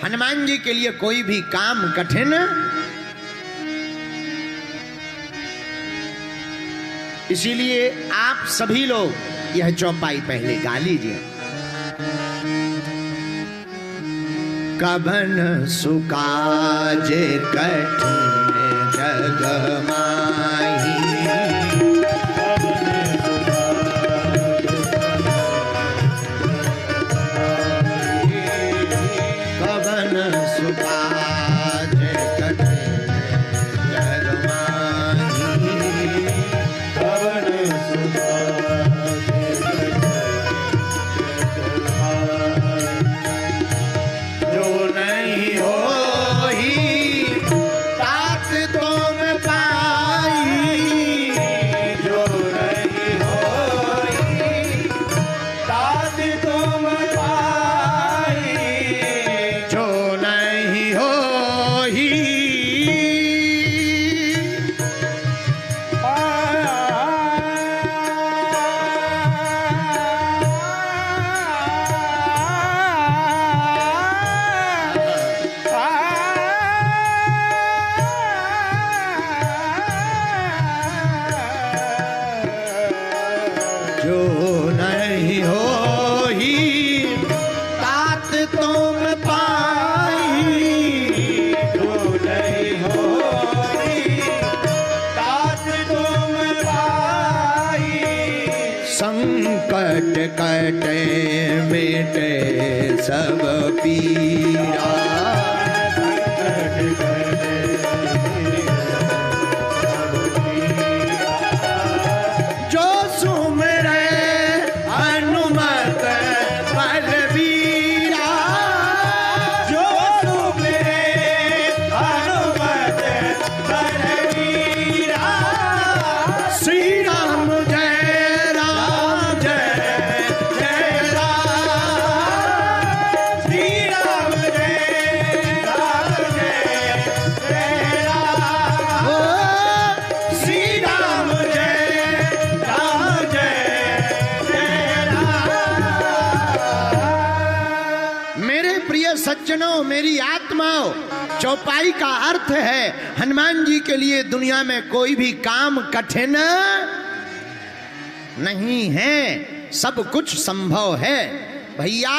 हनुमान जी के लिए कोई भी काम कठिन इसीलिए आप सभी लोग यह चौपाई पहले गा लीजिए। कबन सुकाजे कठिन जग माही, कबन सुकाजे कठिन जग माही, कबन सुकाजे जो नहीं होई तात तुम पाई, जो नहीं होई तात तुम पाई, जो नहीं होई जो नहीं होई तात तुम पाई, जो नहीं होई तात तुम पाई, संकट कटे मिटे सब पीरा, संकट कटे जो सुमरे हनुमत बलबीरा, जो सुमरे हनुमत बलबीरा, श्री राम जय राम जय जय राम, श्री राम जय राम जय जय राम, श्री राम जय राम जय जय राम। मेरे प्रिय सज्जनों, मेरी आत्माओं, चौपाई का अर्थ है हनुमान जी के लिए दुनिया में कोई भी काम कठिन नहीं है, सब कुछ संभव है। भैया,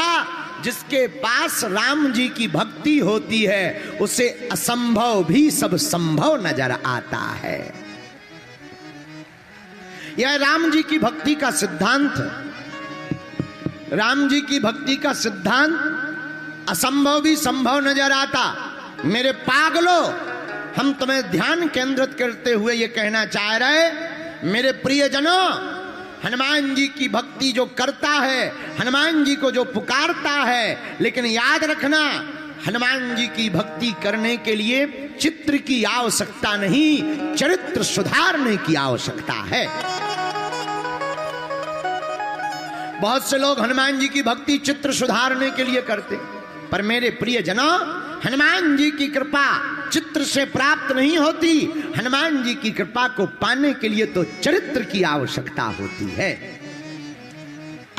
जिसके पास राम जी की भक्ति होती है उसे असंभव भी सब संभव नजर आता है। यह राम जी की भक्ति का सिद्धांत, राम जी की भक्ति का सिद्धांत असंभव भी संभव नजर आता। मेरे पागलों, हम तुम्हें ध्यान केंद्रित करते हुए ये कहना चाह रहे, मेरे प्रियजनों, हनुमान जी की भक्ति जो करता है, हनुमान जी को जो पुकारता है, लेकिन याद रखना, हनुमान जी की भक्ति करने के लिए चित्र की आवश्यकता नहीं, चरित्र सुधारने की आवश्यकता है। बहुत से लोग हनुमान जी की भक्ति चित्र सुधारने के लिए करते, पर मेरे प्रियजनों, हनुमान जी की कृपा चित्र से प्राप्त नहीं होती। हनुमान जी की कृपा को पाने के लिए तो चरित्र की आवश्यकता होती है।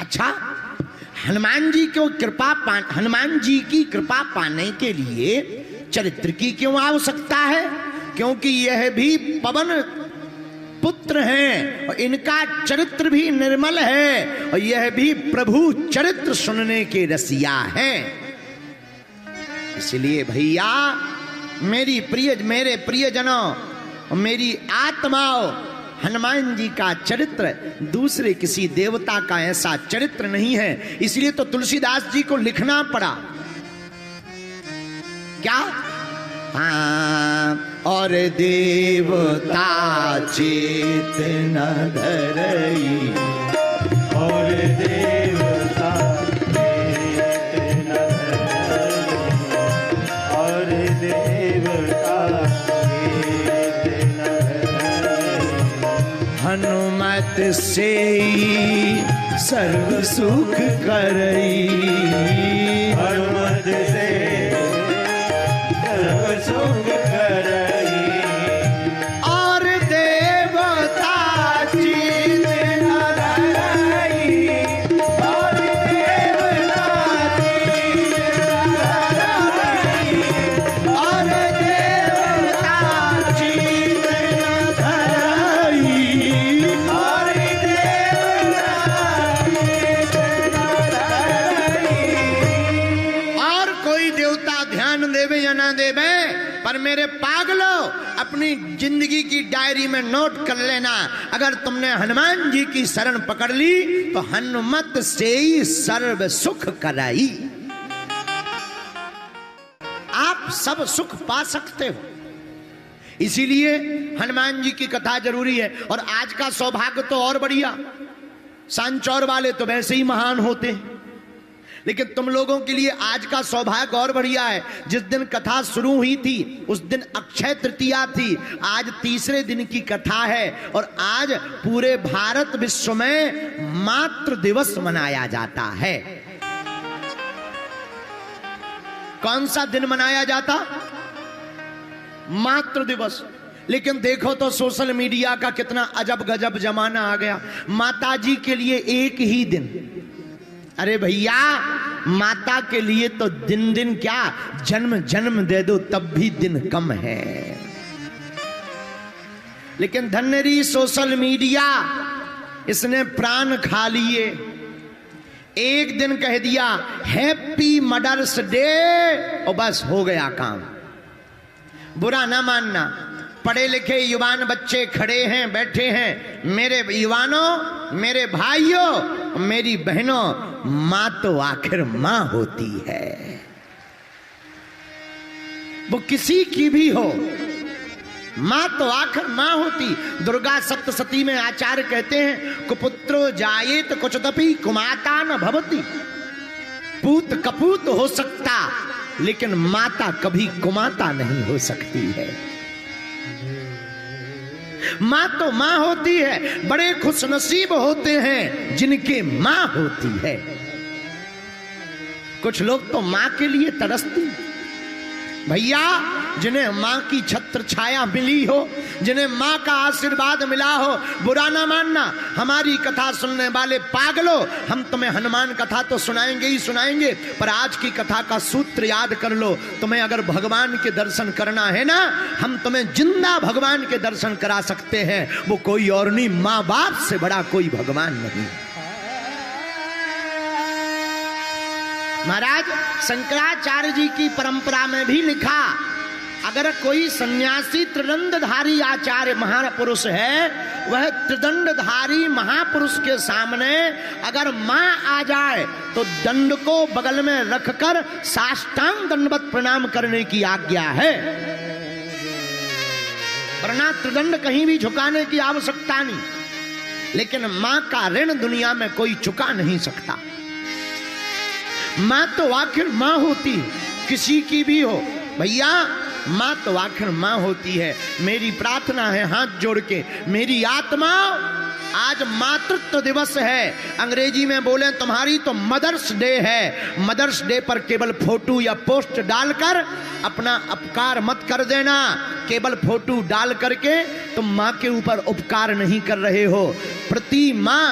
अच्छा, हनुमान जी की कृपा पाने के लिए चरित्र की क्यों आवश्यकता है? क्योंकि यह भी पवन पुत्र हैं और इनका चरित्र भी निर्मल है और यह भी प्रभु चरित्र सुनने के रसिया हैं। इसलिए भैया, मेरे प्रियजनों, मेरी आत्माओं, हनुमान जी का चरित्र दूसरे किसी देवता का ऐसा चरित्र नहीं है। इसलिए तो तुलसीदास जी को लिखना पड़ा। क्या? हाँ, और देवता चेत न धरई, और देवता चेत न धरई, और देवता चेत न धरई, हनुमत से सर्व सुख करई, हनुमत से सुख करई, और देवता चीत न धरई, और देवता चीत न धरई, कोई देवता ध्यान देवे या ना देवे, पर मेरे पागलों अपनी जिंदगी की डायरी में नोट कर लेना, अगर तुमने हनुमान जी की शरण पकड़ ली तो हनुमत से ही सर्व सुख कराई। आप सब सुख पा सकते हो, इसीलिए हनुमान जी की कथा जरूरी है। और आज का सौभाग्य तो और बढ़िया, सांचौर वाले तो वैसे ही महान होते हैं, लेकिन तुम लोगों के लिए आज का सौभाग्य और बढ़िया है। जिस दिन कथा शुरू हुई थी उस दिन अक्षय तृतीया थी, आज तीसरे दिन की कथा है। और आज पूरे भारत विश्व में मातृ दिवस मनाया जाता है। कौन सा दिन मनाया जाता? मातृ दिवस। लेकिन देखो तो सोशल मीडिया का कितना अजब गजब जमाना आ गया। माता जी के लिए एक ही दिन, अरे भैया माता के लिए तो दिन दिन क्या, जन्म जन्म दे दो तब भी दिन कम है। लेकिन धन्यरी सोशल मीडिया, इसने प्राण खा लिए। एक दिन कह दिया हैप्पी मदर्स डे और बस हो गया काम। बुरा ना मानना, पढ़े लिखे युवान बच्चे खड़े हैं, बैठे हैं। मेरे युवानों, मेरे भाइयों, मेरी बहनों, मां तो आखिर मां होती है, वो किसी की भी हो, मां तो आखिर मां होती। दुर्गा सप्तशती में आचार्य कहते हैं कुपुत्रो जायेत कुचदपि कुमाता न भवति। पूत कपूत हो सकता, लेकिन माता कभी कुमाता नहीं हो सकती है। मां तो मां होती है। बड़े खुशनसीब होते हैं जिनके मां होती है। कुछ लोग तो मां के लिए तरसती भैया, जिन्हें मां की छत्र छाया मिली हो, जिन्हें मां का आशीर्वाद मिला हो। बुरा ना मानना, हमारी कथा सुनने वाले पागलों, हम तुम्हें हनुमान कथा तो सुनाएंगे ही सुनाएंगे, पर आज की कथा का सूत्र याद कर लो। तुम्हें अगर भगवान के दर्शन करना है ना, हम तुम्हें जिंदा भगवान के दर्शन करा सकते हैं। वो कोई और नहीं, मां बाप से बड़ा कोई भगवान नहीं। महाराज शंकराचार्य जी की परंपरा में भी लिखा, अगर कोई सन्यासी त्रिदंडधारी आचार्य महापुरुष है, वह त्रिदंडधारी महापुरुष के सामने अगर मां आ जाए तो दंड को बगल में रखकर साष्टांग दंडवत प्रणाम करने की आज्ञा है, वरना त्रिदंड कहीं भी झुकाने की आवश्यकता नहीं। लेकिन मां का ऋण दुनिया में कोई चुका नहीं सकता। मां तो आखिर मां होती, किसी की भी हो भैया, मां तो आखिर मां होती है। मेरी प्रार्थना है हाथ जोड़ के, मेरी आत्मा, आज मातृत्व दिवस है। अंग्रेजी में बोले तुम्हारी तो मदर्स डे है। मदर्स डे पर केवल फोटो या पोस्ट डालकर अपना अपकार मत कर देना। केवल फोटो डाल करके तुम मां के ऊपर उपकार नहीं कर रहे हो। प्रति मां,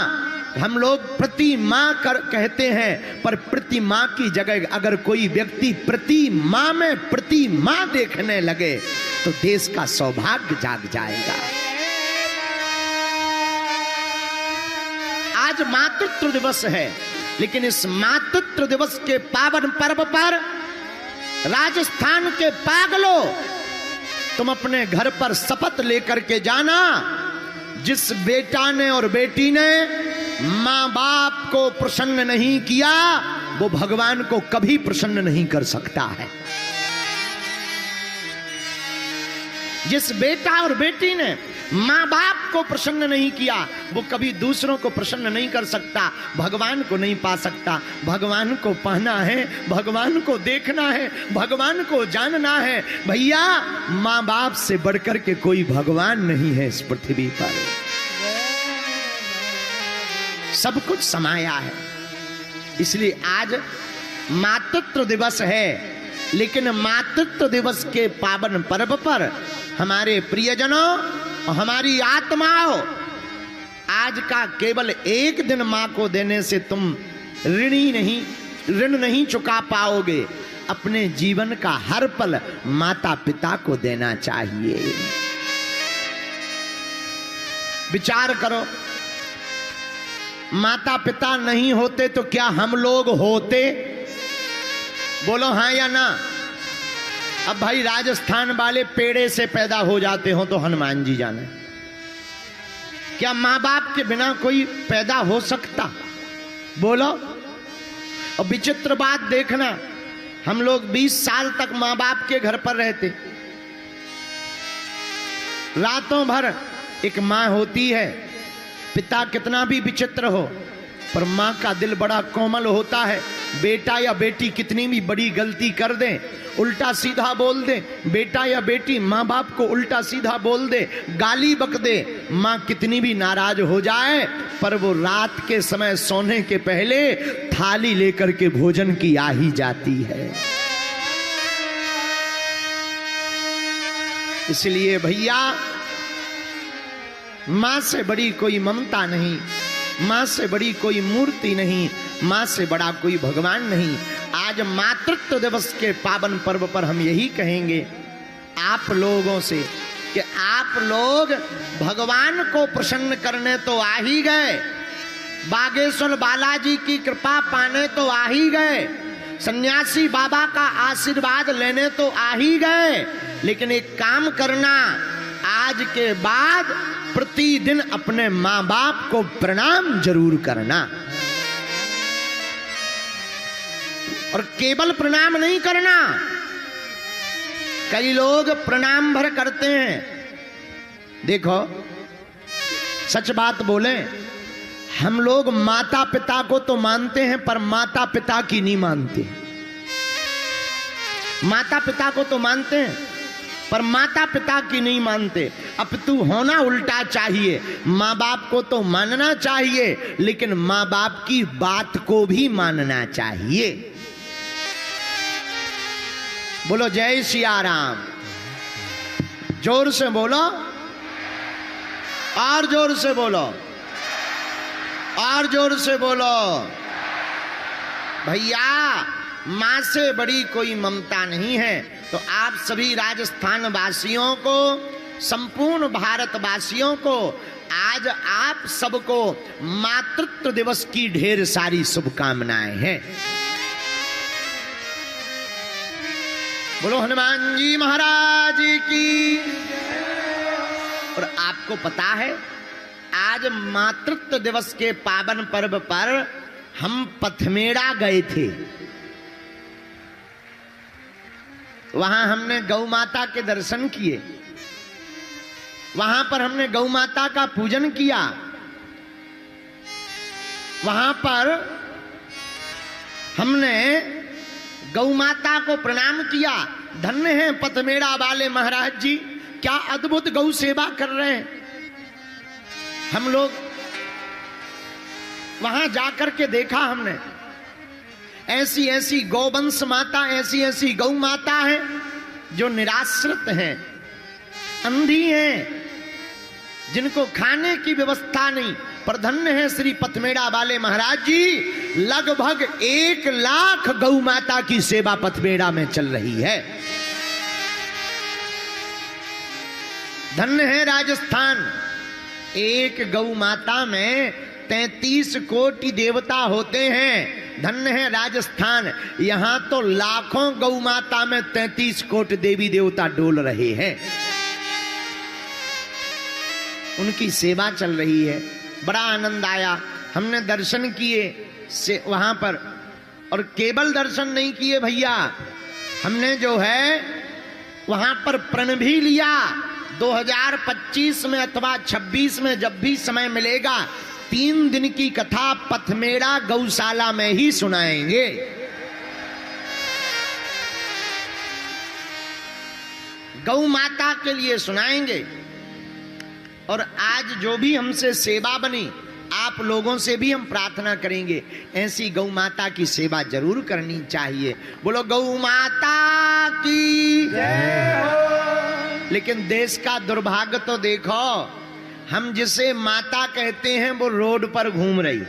हम लोग प्रति मां कहते हैं, पर प्रति मां की जगह अगर कोई व्यक्ति प्रति मां में प्रति मां देखने लगे तो देश का सौभाग्य जाग जाएगा। आज मातृत्व दिवस है, लेकिन इस मातृत्व दिवस के पावन पर्व पर राजस्थान के पागलों, तुम अपने घर पर शपथ लेकर के जाना, जिस बेटा ने और बेटी ने मां बाप को प्रसन्न नहीं किया, वो भगवान को कभी प्रसन्न नहीं कर सकता है। जिस बेटा और बेटी ने मां बाप को प्रसन्न नहीं किया, वो कभी दूसरों को प्रसन्न नहीं कर सकता, भगवान को नहीं पा सकता। भगवान को पाना है, भगवान को देखना है, भगवान को जानना है। भैया मां बाप से बढ़कर के कोई भगवान नहीं है इस पृथ्वी पर। सब कुछ समाया है। इसलिए आज मातृत्व दिवस है, लेकिन मातृत्व दिवस के पावन पर्व पर हमारे प्रियजनों और हमारी आत्माओं, आज का केवल एक दिन मां को देने से तुम ऋण नहीं चुका पाओगे। अपने जीवन का हर पल माता पिता को देना चाहिए। विचार करो, माता पिता नहीं होते तो क्या हम लोग होते? बोलो हाँ या ना। अब भाई राजस्थान वाले पेड़े से पैदा हो जाते हो तो हनुमान जी जाने, क्या माँ बाप के बिना कोई पैदा हो सकता? बोलो। और विचित्र बात देखना, हम लोग 20 साल तक माँ बाप के घर पर रहते, रातों भर एक माँ होती है, पिता कितना भी विचित्र हो पर माँ का दिल बड़ा कोमल होता है। बेटा या बेटी कितनी भी बड़ी गलती कर दें, उल्टा सीधा बोल दे, बेटा या बेटी माँ बाप को उल्टा सीधा बोल दे, गाली बक दे, माँ कितनी भी नाराज हो जाए पर वो रात के समय सोने के पहले थाली लेकर के भोजन की आ ही जाती है। इसलिए भैया मां से बड़ी कोई ममता नहीं, मां से बड़ी कोई मूर्ति नहीं, मां से बड़ा कोई भगवान नहीं। आज मातृत्व दिवस के पावन पर्व पर हम यही कहेंगे आप लोगों से कि आप लोग भगवान को प्रसन्न करने तो आ ही गए, बागेश्वर बालाजी की कृपा पाने तो आ ही गए, सन्यासी बाबा का आशीर्वाद लेने तो आ ही गए, लेकिन एक काम करना, आज के बाद प्रतिदिन अपने मां बाप को प्रणाम जरूर करना। और केवल प्रणाम नहीं करना, कई लोग प्रणाम भर करते हैं। देखो सच बात बोले, हम लोग माता पिता को तो मानते हैं पर माता पिता की नहीं मानते। माता पिता को तो मानते हैं पर माता पिता की नहीं मानते। अब तू होना उल्टा चाहिए, माँ बाप को तो मानना चाहिए लेकिन माँ बाप की बात को भी मानना चाहिए। बोलो जय सिया राम, जोर से बोलो, और जोर से बोलो, और जोर से बोलो। भैया मां से बड़ी कोई ममता नहीं है। तो आप सभी राजस्थान वासियों को, संपूर्ण भारत वासियों को आज आप सबको मातृत्व दिवस की ढेर सारी शुभकामनाएं हैं। बोलो हनुमान जी महाराज की। और आपको पता है आज मातृत्व दिवस के पावन पर्व पर हम पथमेड़ा गए थे। वहां हमने गौ माता के दर्शन किए, वहां पर हमने गौ माता का पूजन किया, वहां पर हमने गौ माता को प्रणाम किया। धन्य है पथमेड़ा वाले महाराज जी, क्या अद्भुत गौ सेवा कर रहे हैं। हम लोग वहां जाकर के देखा हमने, ऐसी ऐसी गौवंश माता, ऐसी ऐसी गौ माता है जो निराश्रित हैं, अंधी हैं, जिनको खाने की व्यवस्था नहीं। पर धन्य है श्री पथमेड़ा वाले महाराज जी, लगभग 1 लाख गौ माता की सेवा पथमेड़ा में चल रही है। धन्य है राजस्थान, एक गौ माता में 33 कोटि देवता होते हैं। धन्य है राजस्थान, यहां तो लाखों गौ माता में 33 कोटि देवी देवता डोल रहे हैं, उनकी सेवा चल रही है। बड़ा आनंद आया, हमने दर्शन किए से वहां पर, और केवल दर्शन नहीं किए भैया, हमने जो है वहां पर प्रण भी लिया। 2025 में अथवा 26 में जब भी समय मिलेगा 3 दिन की कथा पथमेड़ा गौशाला में ही सुनाएंगे। गौ माता के लिए सुनाएंगे। और आज जो भी हमसे सेवा बनी, आप लोगों से भी हम प्रार्थना करेंगे ऐसी गौ माता की सेवा जरूर करनी चाहिए। बोलो गौ माता की जय हो। लेकिन देश का दुर्भाग्य तो देखो, हम जिसे माता कहते हैं वो रोड पर घूम रही,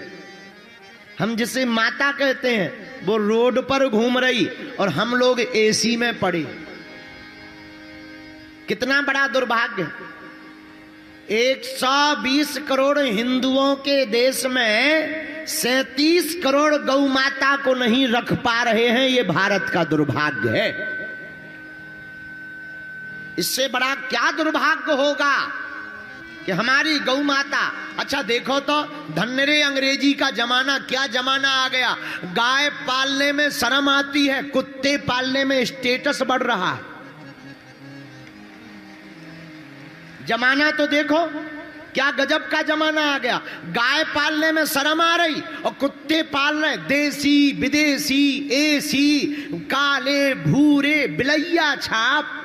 हम जिसे माता कहते हैं वो रोड पर घूम रही, और हम लोग एसी में पड़े। कितना बड़ा दुर्भाग्य। 120 करोड़ हिंदुओं के देश में 37 करोड़ गौ माता को नहीं रख पा रहे हैं। ये भारत का दुर्भाग्य है। इससे बड़ा क्या दुर्भाग्य होगा कि हमारी गौ माता। अच्छा देखो तो, धन्य रे अंग्रेजी का जमाना, क्या जमाना आ गया। गाय पालने में शर्म आती है, कुत्ते पालने में स्टेटस बढ़ रहा है। जमाना तो देखो क्या गजब का जमाना आ गया। गाय पालने में शर्म आ रही और कुत्ते पाल रहे, देसी विदेशी, एसी, काले भूरे, बिलैया छाप,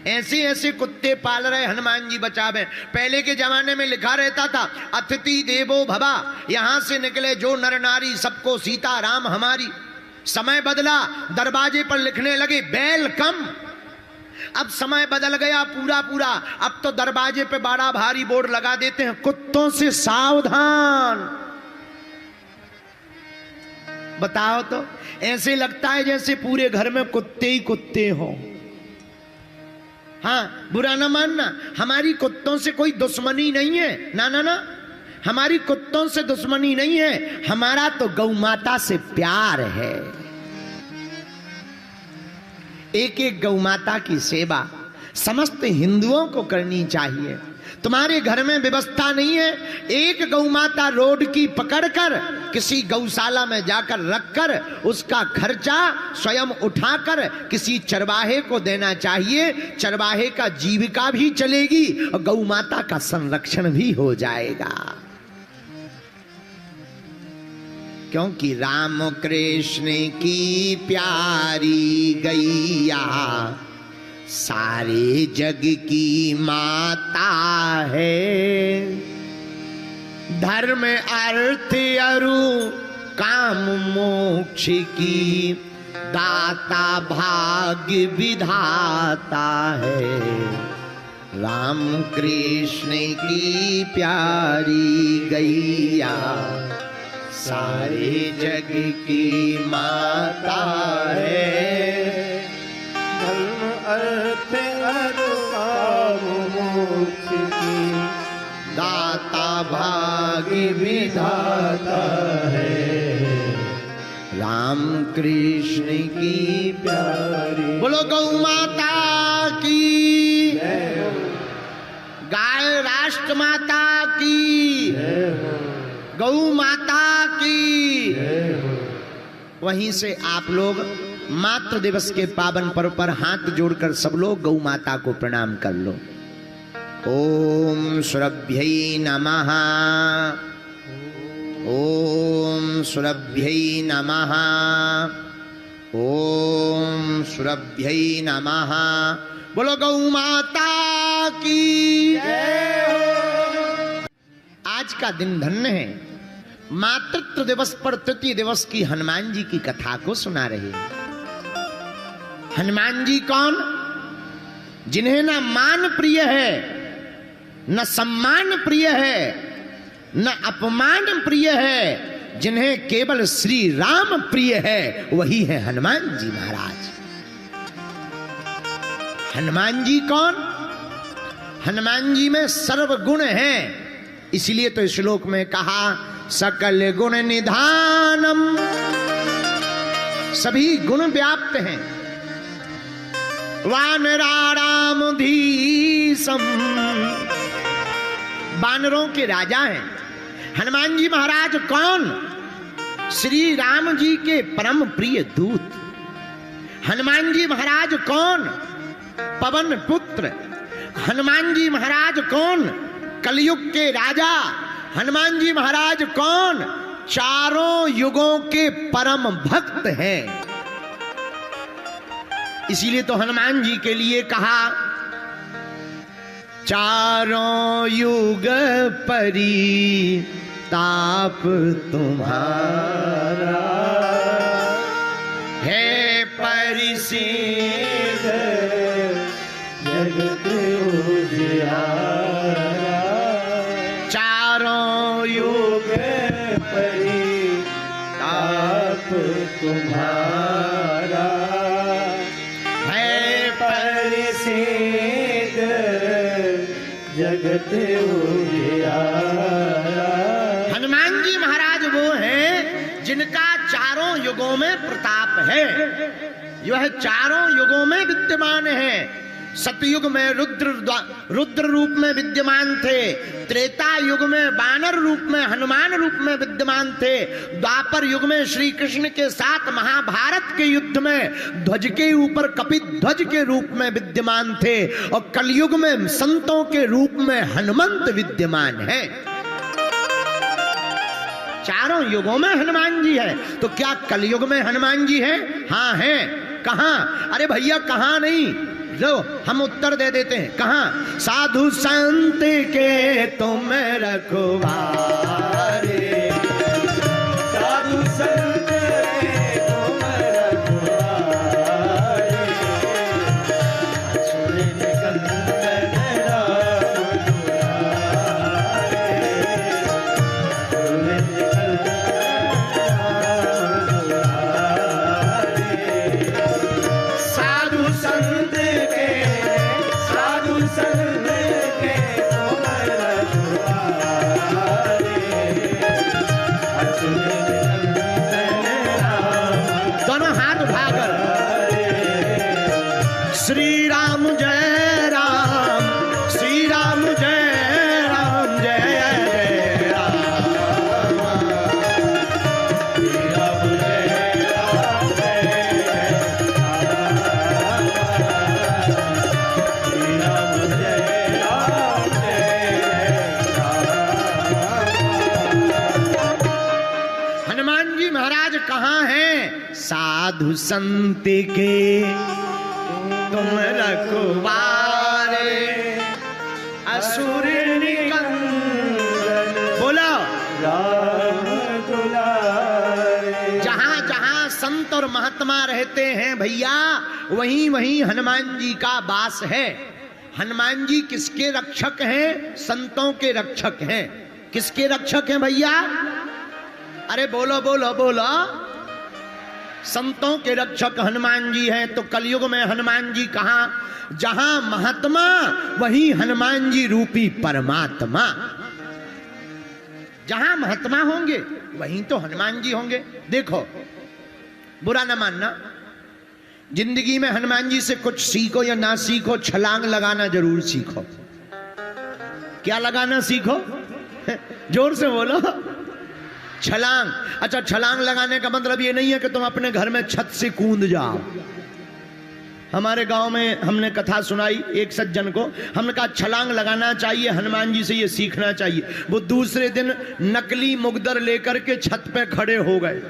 ऐसे ऐसे कुत्ते पाल रहे। हनुमान जी बचावे। पहले के जमाने में लिखा रहता था अतिथि देवो भवा, यहां से निकले जो नर नारी सबको सीता राम हमारी। समय बदला, दरवाजे पर लिखने लगे वेलकम। अब समय बदल गया पूरा पूरा। अब तो दरवाजे पे बड़ा भारी बोर्ड लगा देते हैं, कुत्तों से सावधान। बताओ तो, ऐसे लगता है जैसे पूरे घर में कुत्ते ही कुत्ते हो। हाँ, बुरा ना मानना, हमारी कुत्तों से कोई दुश्मनी नहीं है। ना ना ना, हमारी कुत्तों से दुश्मनी नहीं है। हमारा तो गौ माता से प्यार है। एक एक गौ माता की सेवा समस्त हिंदुओं को करनी चाहिए। तुम्हारे घर में व्यवस्था नहीं है, एक गौ माता रोड की पकड़कर किसी गौशाला में जाकर रखकर उसका खर्चा स्वयं उठाकर किसी चरवाहे को देना चाहिए। चरवाहे का जीविका भी चलेगी और गौ माता का संरक्षण भी हो जाएगा। क्योंकि राम कृष्ण की प्यारी गैया सारे जग की माता है। धर्म अर्थ अरु काम मोक्ष की दाता भाग्य विधाता है। राम कृष्ण की प्यारी गैया सारे जग की माता है। धर्म अर्थ अरु काम मोक्ष की दाता भाग्य विधाता है। राम कृष्ण की प्यारी। बोलो गौ माता की, गाय राष्ट्र माता की, गौ माता की। वहीं से आप लोग मातृ दिवस के पावन पर्व पर हाथ जोड़कर सब लोग गौ माता को प्रणाम कर लो। ओम सुरभ्यै नमः, ओम सुरभ्यै नमः, ओम सुरभ्यै नमः। बोलो गौ माता की जय हो। आज का दिन धन्य है। मातृत्व दिवस पर तृतीय दिवस की हनुमान जी की कथा को सुना रहे हैं। हनुमान जी कौन? जिन्हें न मान प्रिय है, न सम्मान प्रिय है, न अपमान प्रिय है, जिन्हें केवल श्री राम प्रिय है, वही है हनुमान जी महाराज। हनुमान जी कौन? हनुमान जी में सर्व गुण है। इसलिए तो श्लोक में कहा सकल गुण निधानम, सभी गुण व्याप्त हैं। वानराणाम धीसम, वानरों के राजा हैं। हनुमान जी महाराज कौन? श्री राम जी के परम प्रिय दूत। हनुमान जी महाराज कौन? पवन पुत्र। हनुमान जी महाराज कौन? कलयुग के राजा। हनुमान जी महाराज कौन? चारों युगों के परम भक्त हैं। इसीलिए तो हनुमान जी के लिए कहा चारों युग परी ताप तुम्हारा है परिसिद्ध जगत उजियारा। चारों युग परी ताप तुम्हारा है परिसिद्ध जगत उजियारा। हनुमान जी महाराज जिनका चारों युगों में प्रताप है, यह चारों युगों में विद्यमान है। सतयुग में रुद्र रूप में विद्यमान थे, त्रेता युग में वानर रूप में हनुमान रूप में विद्यमान थे, द्वापर युग में श्री कृष्ण के साथ महाभारत के युद्ध में ध्वज के ऊपर कपिध्वज के रूप में विद्यमान थे, और कलयुग में संतों के रूप में हनुमंत विद्यमान है। चारों युगों में हनुमान जी है। तो क्या कलयुग में हनुमान जी है? हाँ है। कहां? अरे भैया कहां नहीं, लो हम उत्तर दे देते हैं। कहां? साधु संत के तुम रखवारे, साधु संत के तुम रखवारे, असुर निकंदन राम दुलारे, असुर निकंदन राम दुलारे। साधु संत साधु संत के तुम रखवारे, असुर निकंदन राम दोनों हाथ उठाकर श्री राम जय राम, श्री राम जय राम, जय जय राम, श्री राम जय राम जय श्री राम जय राम जय हनुमान जी महाराज कहाँ हैं? साधु संत के तुम रखवारे, असुर निकंदन, बोलो राम दुलारे। जहां जहां संत और महात्मा रहते हैं भैया, वहीं वहीं हनुमान जी का वास है। हनुमान जी किसके रक्षक हैं? संतों के रक्षक हैं। किसके रक्षक हैं भैया? अरे बोलो बोलो बोलो। संतों के रक्षक हनुमान जी हैं। तो कलयुग में हनुमान जी कहां? जहां महात्मा वहीं हनुमान जी रूपी परमात्मा। जहां महात्मा होंगे वहीं तो हनुमान जी होंगे। देखो, बुरा ना मानना, जिंदगी में हनुमान जी से कुछ सीखो या ना सीखो, छलांग लगाना जरूर सीखो। क्या लगाना सीखो? जोर से बोलो। छलांग। अच्छा, छलांग लगाने का मतलब ये नहीं है कि तुम अपने घर में छत से कूद जाओ। हमारे गांव में हमने कथा सुनाई एक सज्जन को, हमने कहा छलांग लगाना चाहिए, हनुमान जी से ये सीखना चाहिए। वो दूसरे दिन नकली मुगदर लेकर के छत पे खड़े हो गए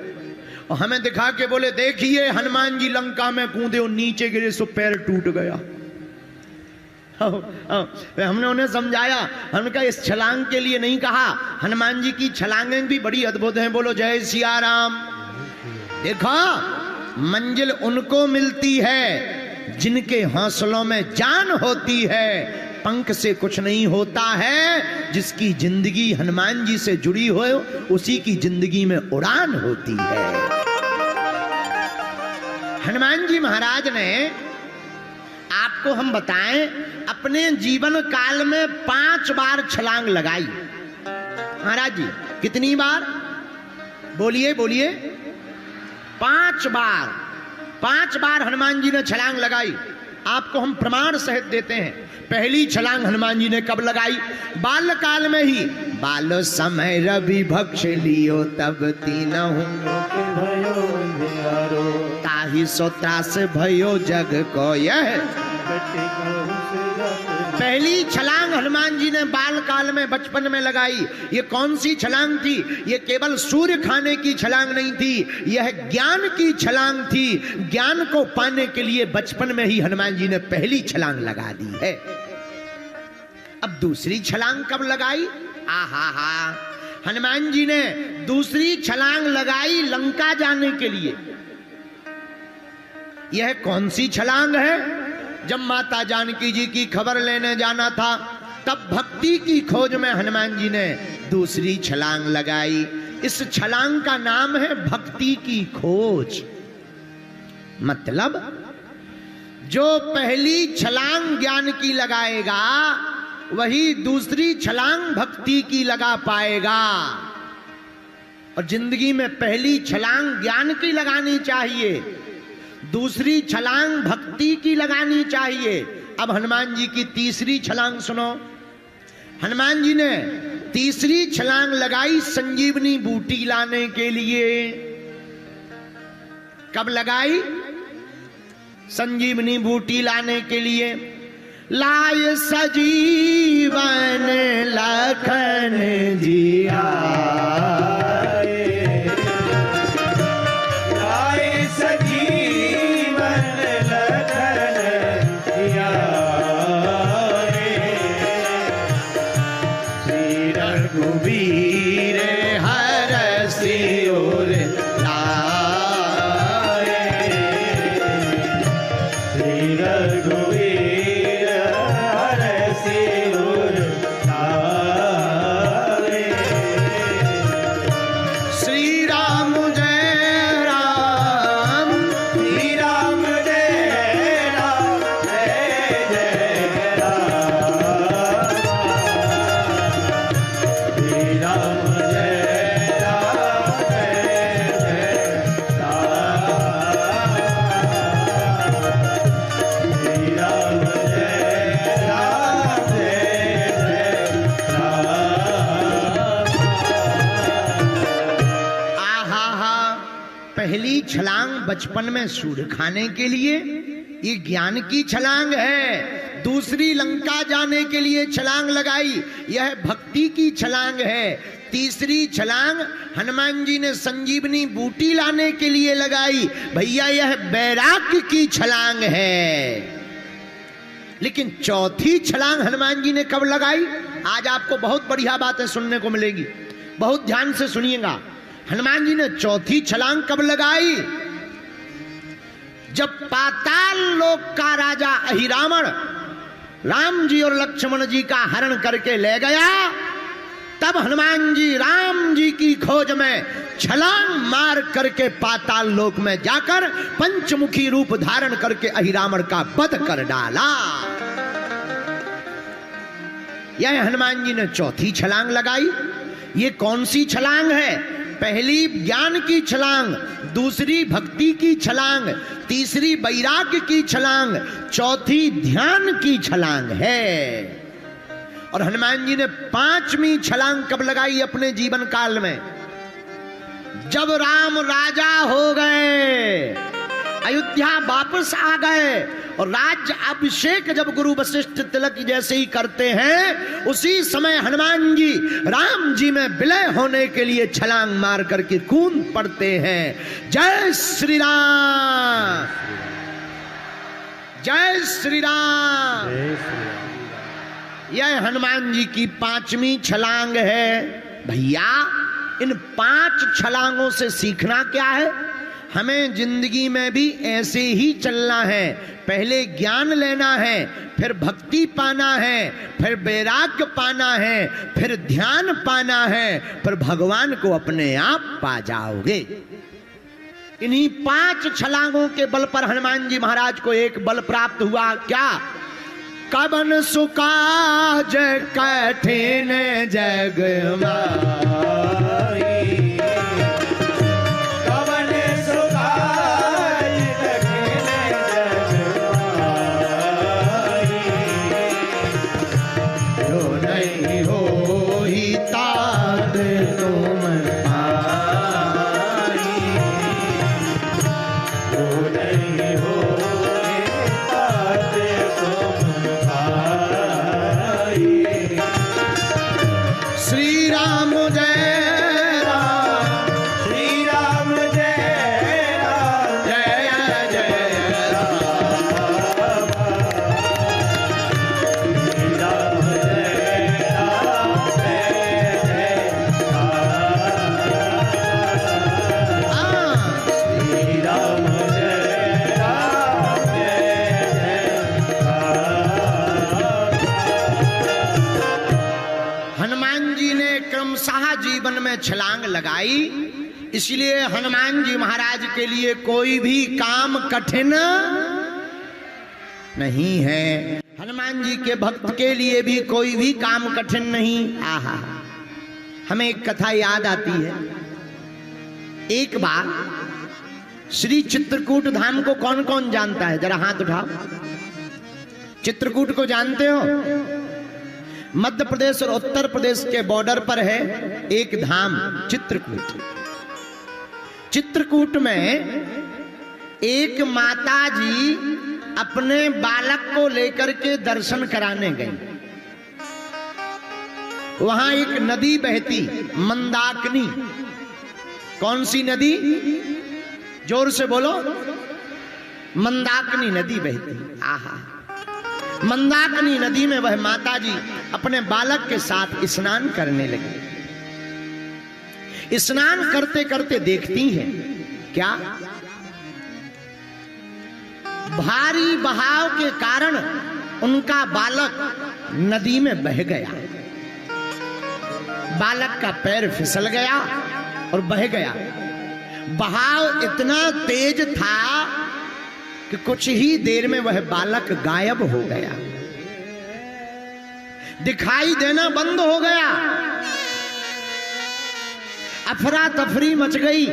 और हमें दिखा के बोले, देखिए हनुमान जी लंका में कूदे और नीचे गिरे सो पैर टूट गया। हमने उन्हें समझाया, हमने कहा इस छलांग के लिए नहीं कहा, हनुमान जी की छलांगें भी बड़ी अद्भुत हैं। बोलो जय सिया राम। देखो, मंजिल उनको मिलती है जिनके हौसलों में जान होती है। पंख से कुछ नहीं होता है। जिसकी जिंदगी हनुमान जी से जुड़ी हो, उसी की जिंदगी में उड़ान होती है। हनुमान जी महाराज ने, आपको हम बताएं, अपने जीवन काल में 5 बार छलांग लगाई। महाराज जी कितनी बार? बोलिए बोलिए। 5 बार। 5 बार हनुमान जी ने छलांग लगाई। आपको हम प्रमाण सहित देते हैं। पहली छलांग हनुमान जी ने कब लगाई? बाल काल में ही। बाल समय रवि भक्ष लियो तब तीनहु भयो धियारो, ताहि सो त्रास भयो जग को यह। पहली छलांग हनुमान जी ने बाल काल में, बचपन में लगाई। ये कौन सी छलांग थी? ये केवल सूर्य खाने की छलांग नहीं थी, यह ज्ञान की छलांग थी। ज्ञान को पाने के लिए बचपन में ही हनुमान जी ने पहली छलांग लगा दी है। अब दूसरी छलांग कब लगाई? आहा हा, हनुमान जी ने दूसरी छलांग लगाई लंका जाने के लिए। यह कौन सी छलांग है? जब माता जानकी जी की खबर लेने जाना था, तब भक्ति की खोज में हनुमान जी ने दूसरी छलांग लगाई। इस छलांग का नाम है भक्ति की खोज। मतलब जो पहली छलांग ज्ञान की लगाएगा, वही दूसरी छलांग भक्ति की लगा पाएगा। और जिंदगी में पहली छलांग ज्ञान की लगानी चाहिए, दूसरी छलांग भक्ति की लगानी चाहिए। अब हनुमान जी की तीसरी छलांग सुनो। हनुमान जी ने तीसरी छलांग लगाई संजीवनी बूटी लाने के लिए। कब लगाई? संजीवनी बूटी लाने के लिए। लाय सजीवन लखन जी आए, लाए सजीवन लखन जी आए, श्री रघुवीर हरषि उर लाए, श्री रघुवीर हरषि उर लाए, श्री राम जय राम, श्री राम जय राम, जय जय राम, श्री राम जय राम, जय जय राम, श्री राम जय राम, जय जय राम। आहा हा। पहली छलांग बचपन में सूर खाने के लिए, ये ज्ञान की छलांग है। दूसरी लंका जाने के लिए छलांग लगाई, यह भक्ति की छलांग है। तीसरी छलांग हनुमान जी ने संजीवनी बूटी लाने के लिए लगाई, भैया यह बैराग्य की छलांग है। लेकिन चौथी छलांग हनुमान जी ने कब लगाई? आज आपको बहुत बढ़िया बातें सुनने को मिलेगी, बहुत ध्यान से सुनिएगा। हनुमान जी ने चौथी छलांग कब लगाई? जब पाताल लोक का राजा अहिरावण राम जी और लक्ष्मण जी का हरण करके ले गया, तब हनुमान जी राम जी की खोज में छलांग मार करके पाताल लोक में जाकर पंचमुखी रूप धारण करके अहिरावण का वध कर डाला। यह हनुमान जी ने चौथी छलांग लगाई। ये कौन सी छलांग है? पहली ज्ञान की छलांग, दूसरी भक्ति की छलांग, तीसरी वैराग्य की छलांग, चौथी ध्यान की छलांग है। और हनुमान जी ने पांचवी छलांग कब लगाई अपने जीवन काल में? जब राम राजा हो गए, अयोध्या वापस आ गए और राज्य अभिषेक जब गुरु वशिष्ठ तिलक जैसे ही करते हैं, उसी समय हनुमान जी राम जी में विलय होने के लिए छलांग मार करके कूद पड़ते हैं। जय श्री राम, जय श्री राम। यह हनुमान जी की पांचवी छलांग है। भैया इन 5 छलांगों से सीखना क्या है? हमें जिंदगी में भी ऐसे ही चलना है। पहले ज्ञान लेना है, फिर भक्ति पाना है, फिर वैराग्य पाना है, फिर ध्यान पाना है, फिर भगवान को अपने आप पा जाओगे। इन्हीं 5 छलांगों के बल पर हनुमान जी महाराज को एक बल प्राप्त हुआ। क्या? कबन सुकाज कठिन जग माई, कवन सुखाय कठिन जग माई, जो नहीं होई तात तुम पाई, जो नहीं होए तात तुम पाई। श्री राम जय राम, श्री राम जय राम, जय जय राम। श्री राम जय राम, जय जय राम, श्री राम जय राम, जय जय राम। हनुमान जी ने क्रमशः जीवन में छलांग लगाई, इसलिए हनुमान जी महाराज के लिए कोई भी काम कठिन नहीं है। हनुमान जी के भक्त के लिए भी कोई भी काम कठिन नहीं। आहा, हमें एक कथा याद आती है। एक बार श्री चित्रकूट धाम को कौन कौन जानता है? जरा हाथ उठाओ। चित्रकूट को जानते हो? मध्य प्रदेश और उत्तर प्रदेश के बॉर्डर पर है एक धाम चित्रकूट। चित्रकूट में एक माता जी अपने बालक को लेकर के दर्शन कराने गई। वहां एक नदी बहती, मंदाकिनी। कौन सी नदी? जोर से बोलो। मंदाकिनी नदी बहती। आहा, मंदाकिनी नदी में वह माता जी अपने बालक के साथ स्नान करने लगी। स्नान करते करते देखती हैं क्या, भारी बहाव के कारण उनका बालक नदी में बह गया। बालक का पैर फिसल गया और बह गया। बहाव इतना तेज था कि कुछ ही देर में वह बालक गायब हो गया, दिखाई देना बंद हो गया। अफरा तफरी मच गई।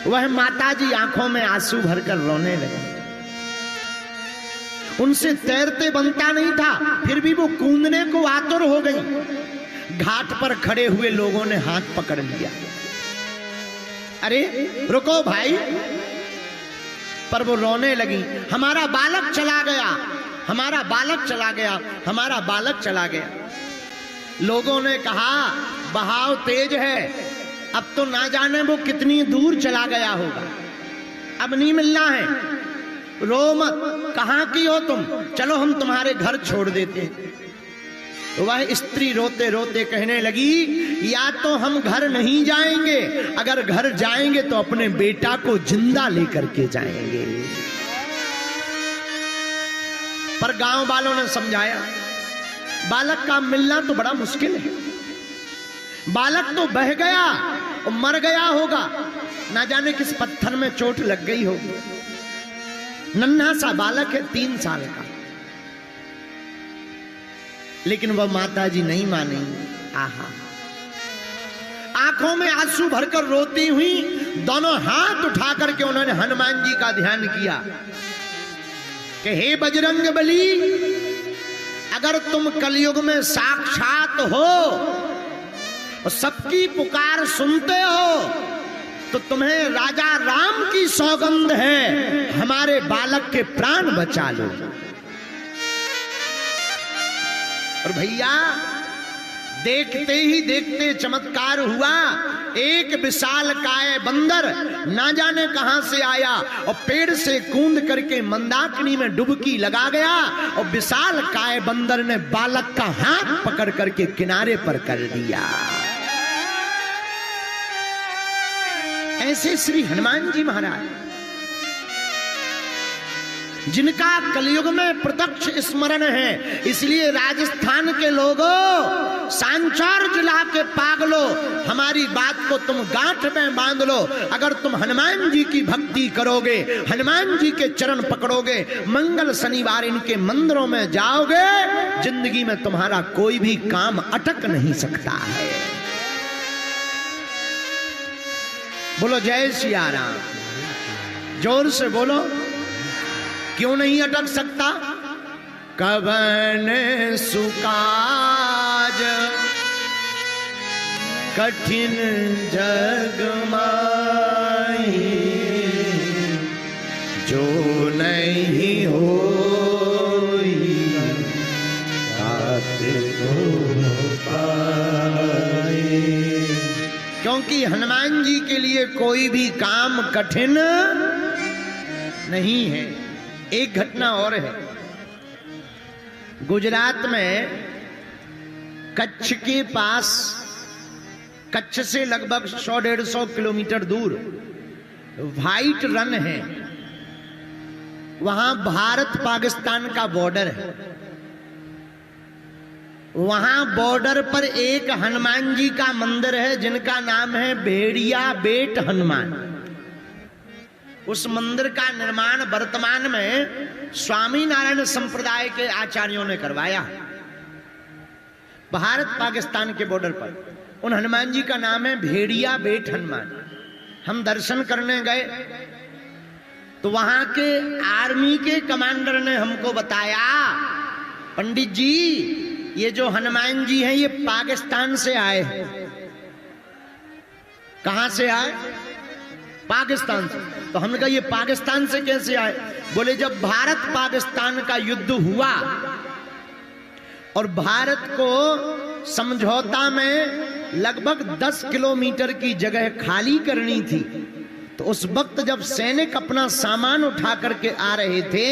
वह माताजी आंखों में आंसू भरकर रोने लगे। उनसे तैरते बनता नहीं था, फिर भी वो कूदने को आतुर हो गई। घाट पर खड़े हुए लोगों ने हाथ पकड़ लिया। अरे रुको भाई, पर वो रोने लगी। हमारा बालक चला गया, हमारा बालक चला गया, हमारा बालक चला गया। लोगों ने कहा बहाव तेज है, अब तो ना जाने वो कितनी दूर चला गया होगा, अब नहीं मिलना है। रो मत, कहां की हो तुम, चलो हम तुम्हारे घर छोड़ देते हैं। वह स्त्री रोते रोते कहने लगी, या तो हम घर नहीं जाएंगे, अगर घर जाएंगे तो अपने बेटा को जिंदा लेकर के जाएंगे। पर गांव वालों ने समझाया, बालक का मिलना तो बड़ा मुश्किल है, बालक तो बह गया और मर गया होगा, ना जाने किस पत्थर में चोट लग गई होगी। नन्हा सा बालक है, 3 साल का। लेकिन वह माताजी नहीं मानी। आहा, आंखों में आंसू भरकर रोती हुई दोनों हाथ उठा करके उन्होंने हनुमान जी का ध्यान किया कि हे बजरंग बली, अगर तुम कलयुग में साक्षात हो और सबकी पुकार सुनते हो, तो तुम्हें राजा राम की सौगंध है, हमारे बालक के प्राण बचा लो। और भैया, देखते ही देखते चमत्कार हुआ। एक विशालकाय बंदर ना जाने कहां से आया और पेड़ से कूद करके मंदाकिनी में डुबकी लगा गया, और विशालकाय बंदर ने बालक का हाथ पकड़ करके किनारे पर कर दिया। ऐसे श्री हनुमान जी महाराज, जिनका कलयुग में प्रत्यक्ष स्मरण है, इसलिए राजस्थान के लोगों, सांचौर जिला के पागलों, हमारी बात को तुम गांठ में बांध लो। अगर तुम हनुमान जी की भक्ति करोगे, हनुमान जी के चरण पकड़ोगे, मंगल शनिवार इनके मंदिरों में जाओगे, जिंदगी में तुम्हारा कोई भी काम अटक नहीं सकता है। बोलो जय सिया राम, जोर से बोलो। क्यों नहीं अटक सकता? कवन सुकाज कठिन जग माही, जो नहीं होई तात को पाए। क्योंकि हनुमान जी के लिए कोई भी काम कठिन नहीं है। एक घटना और है। गुजरात में कच्छ के पास, कच्छ से लगभग 100-150 किलोमीटर दूर व्हाइट रन है। वहां भारत पाकिस्तान का बॉर्डर है। वहां बॉर्डर पर एक हनुमान जी का मंदिर है, जिनका नाम है भेड़िया बेट हनुमान। उस मंदिर का निर्माण वर्तमान में स्वामी नारायण संप्रदाय के आचार्यों ने करवाया, भारत पाकिस्तान के बॉर्डर पर। उन हनुमान जी का नाम है भेड़िया बेट हनुमान। हम दर्शन करने गए तो वहां के आर्मी के कमांडर ने हमको बताया, पंडित जी ये जो हनुमान जी हैं ये पाकिस्तान से आए हैं। कहां से आए? पाकिस्तान से। तो हमने कहा ये पाकिस्तान से कैसे आए? बोले जब भारत पाकिस्तान का युद्ध हुआ और भारत को समझौता में लगभग 10 किलोमीटर की जगह खाली करनी थी, तो उस वक्त जब सैनिक अपना सामान उठा करके आ रहे थे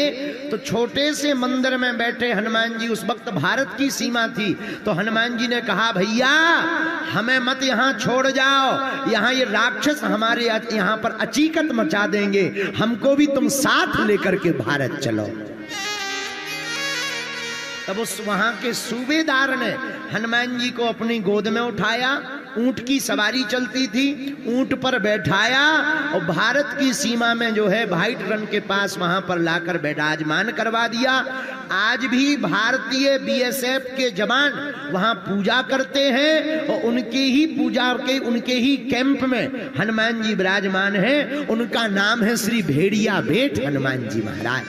तो छोटे से मंदिर में बैठे हनुमान जी, उस वक्त भारत की सीमा थी, तो हनुमान जी ने कहा भैया हमें मत यहाँ छोड़ जाओ, यहाँ ये राक्षस हमारे यहाँ पर अचीकत मचा देंगे, हमको भी तुम साथ लेकर के भारत चलो। तब उस वहां के सूबेदार ने हनुमान जी को अपनी गोद में उठाया, ऊंट की सवारी चलती थी, ऊंट पर बैठाया और भारत की सीमा में जो है व्हाइट रन के पास वहां पर लाकर विराजमान करवा दिया। आज भी भारतीय बीएसएफ के जवान वहां पूजा करते हैं और उनके ही पूजा के उनके ही कैंप में हनुमान जी विराजमान हैं। उनका नाम है श्री भेड़िया बेट हनुमान जी महाराज।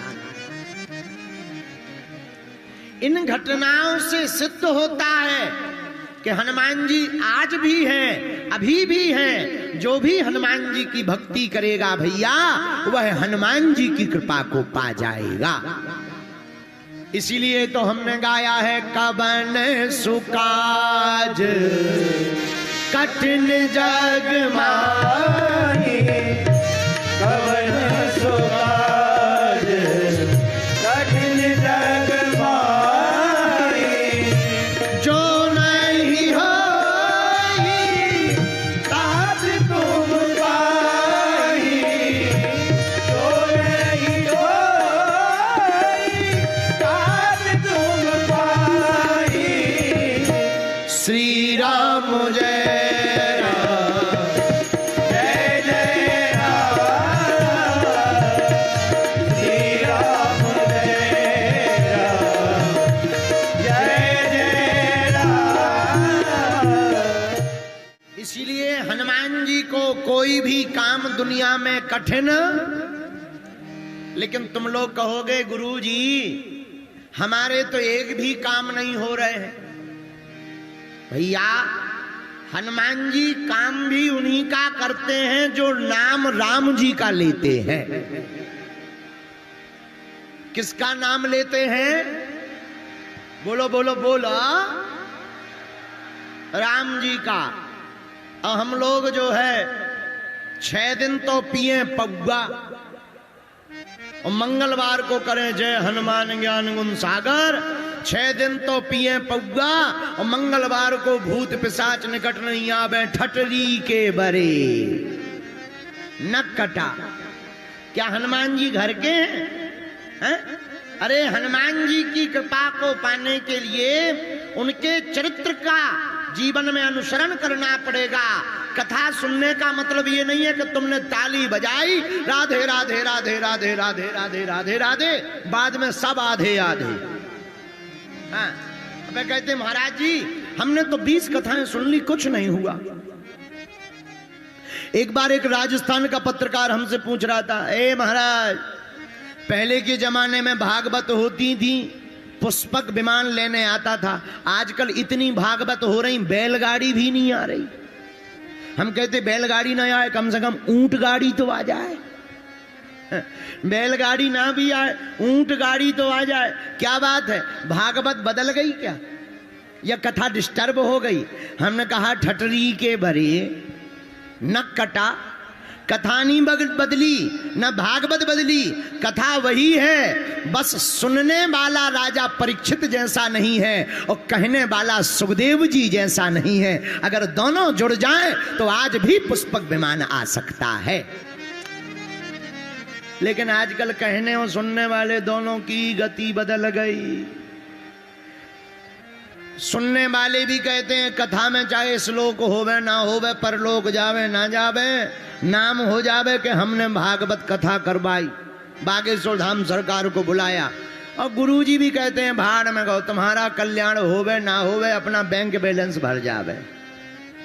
इन घटनाओं से सिद्ध होता है कि हनुमान जी आज भी हैं, अभी भी हैं। जो भी हनुमान जी की भक्ति करेगा भैया वह हनुमान जी की कृपा को पा जाएगा। इसीलिए तो हमने गाया है, कबन सुकाज कठिन जग माही, कवन सुकाज कठिन जग माही, जो नहीं होई तात तुम पाही, जो नहीं होई तात तुम पाही। श्री राम जय जय जय राम, श्री राम जय राम, जय जय राम। इसीलिए हनुमान जी को कोई भी काम दुनिया में कठिन, लेकिन तुम लोग कहोगे गुरुजी हमारे तो एक भी काम नहीं हो रहे हैं। भैया हनुमान जी काम भी उन्हीं का करते हैं जो नाम राम जी का लेते हैं। किसका नाम लेते हैं? बोलो बोलो बोलो। राम जी का। और हम लोग जो है 6 दिन तो पिए पौवा और मंगलवार को करें जय हनुमान ज्ञान गुण सागर। 6 दिन तो पिए पौवा और मंगलवार को भूत पिशाच निकट नहीं आवे, ठटरी के बरे नक कटा। क्या हनुमान जी घर के हैं? अरे हनुमान जी की कृपा को पाने के लिए उनके चरित्र का जीवन में अनुसरण करना पड़ेगा। कथा सुनने का मतलब ये नहीं है कि तुमने ताली बजाई राधे राधे राधे राधे राधे राधे राधे राधे, बाद में सब आधे आधे। हाँ, अब कहते महाराज जी हमने तो 20 कथाएं सुन ली, कुछ नहीं हुआ। एक बार एक राजस्थान का पत्रकार हमसे पूछ रहा था, ए महाराज पहले के जमाने में भागवत होती थी, पुष्पक विमान लेने आता था, आजकल इतनी भागवत हो रही बैलगाड़ी भी नहीं आ रही। हम कहते बैलगाड़ी ना आए, कम से कम ऊंट गाड़ी तो आ जाए। बैलगाड़ी ना भी आए, ऊंट गाड़ी तो आ जाए। क्या बात है, भागवत बदल गई क्या या कथा डिस्टर्ब हो गई? हमने कहा ठटरी के भरे नक कटा, कथा नहीं बदली न भागवत बदली, कथा वही है, बस सुनने वाला राजा परीक्षित जैसा नहीं है और कहने वाला सुखदेव जी जैसा नहीं है। अगर दोनों जुड़ जाएं तो आज भी पुष्पक विमान आ सकता है। लेकिन आजकल कहने और सुनने वाले दोनों की गति बदल गई। सुनने वाले भी कहते हैं कथा में चाहे श्लोक होवे ना होवे, परलोक जावे ना जावे, नाम हो जावे कि हमने भागवत कथा करवाई, बागेश्वर धाम सरकार को बुलाया। और गुरुजी भी कहते हैं भाड़ में गो, तुम्हारा कल्याण होवे ना होवे, अपना बैंक बैलेंस भर जावे।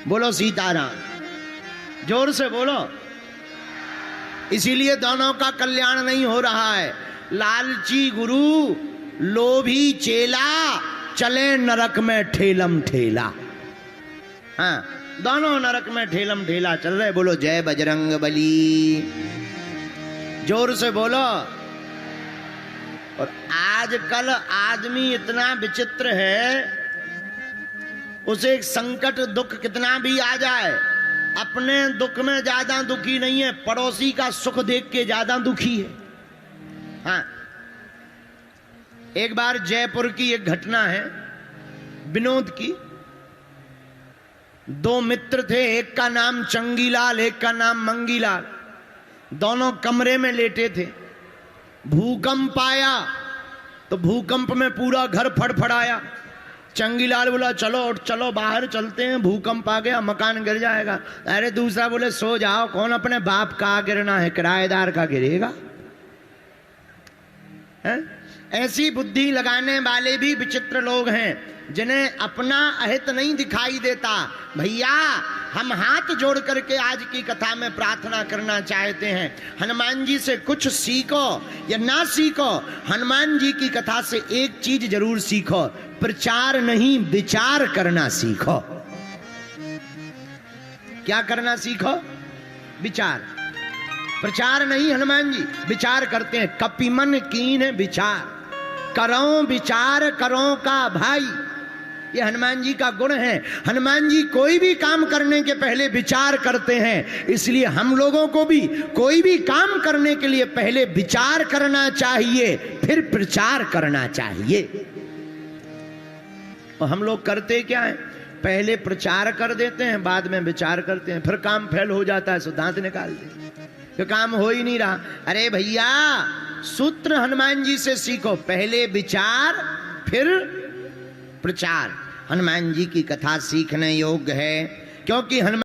बोलो सीताराम, जोर से बोलो। इसीलिए दोनों का कल्याण नहीं हो रहा है। लालची गुरु, लोभी चेला, चले नरक में ठेलम ठेला। हाँ, दोनों नरक में ठेलम ठेला चल रहे। बोलो जय बजरंग बली, जोर से बोलो। और आजकल आदमी इतना विचित्र है, उसे एक संकट दुख कितना भी आ जाए, अपने दुख में ज्यादा दुखी नहीं है, पड़ोसी का सुख देख के ज्यादा दुखी है। हाँ, एक बार जयपुर की एक घटना है, विनोद की। दो मित्र थे, एक का नाम चंगीलाल, एक का नाम मंगीलाल। दोनों कमरे में लेटे थे। भूकंप आया तो भूकंप में पूरा घर फड़फड़ाया। चंगीलाल बोला चलो उठ चलो बाहर चलते हैं, भूकंप आ गया, मकान गिर जाएगा। अरे दूसरा बोले सो जाओ, कौन अपने बाप का गिरना है, किराएदार का गिरेगा। है? ऐसी बुद्धि लगाने वाले भी विचित्र लोग हैं, जिन्हें अपना अहित नहीं दिखाई देता। भैया, हम हाथ जोड़ करके आज की कथा में प्रार्थना करना चाहते हैं, हनुमान जी से कुछ सीखो या ना सीखो, हनुमान जी की कथा से एक चीज जरूर सीखो, प्रचार नहीं विचार करना सीखो। क्या करना सीखो? विचार। प्रचार नहीं, हनुमान जी विचार करते हैं। कपिमन कीन विचार, करो विचार करो का भाई, ये हनुमान जी का गुण है। हनुमान जी कोई भी काम करने के पहले विचार करते हैं, इसलिए हम लोगों को भी कोई भी काम करने के लिए पहले विचार करना चाहिए, फिर प्रचार करना चाहिए। और हम लोग करते क्या है, पहले प्रचार कर देते हैं, बाद में विचार करते हैं, फिर काम फेल हो जाता है, दांत निकाल देते हैं, तो काम हो ही नहीं रहा। अरे भैया, सूत्र हनुमान जी से सीखो, पहले विचार फिर प्रचार। हनुमान जी की कथा सीखने योग्य है, क्योंकि हनुमान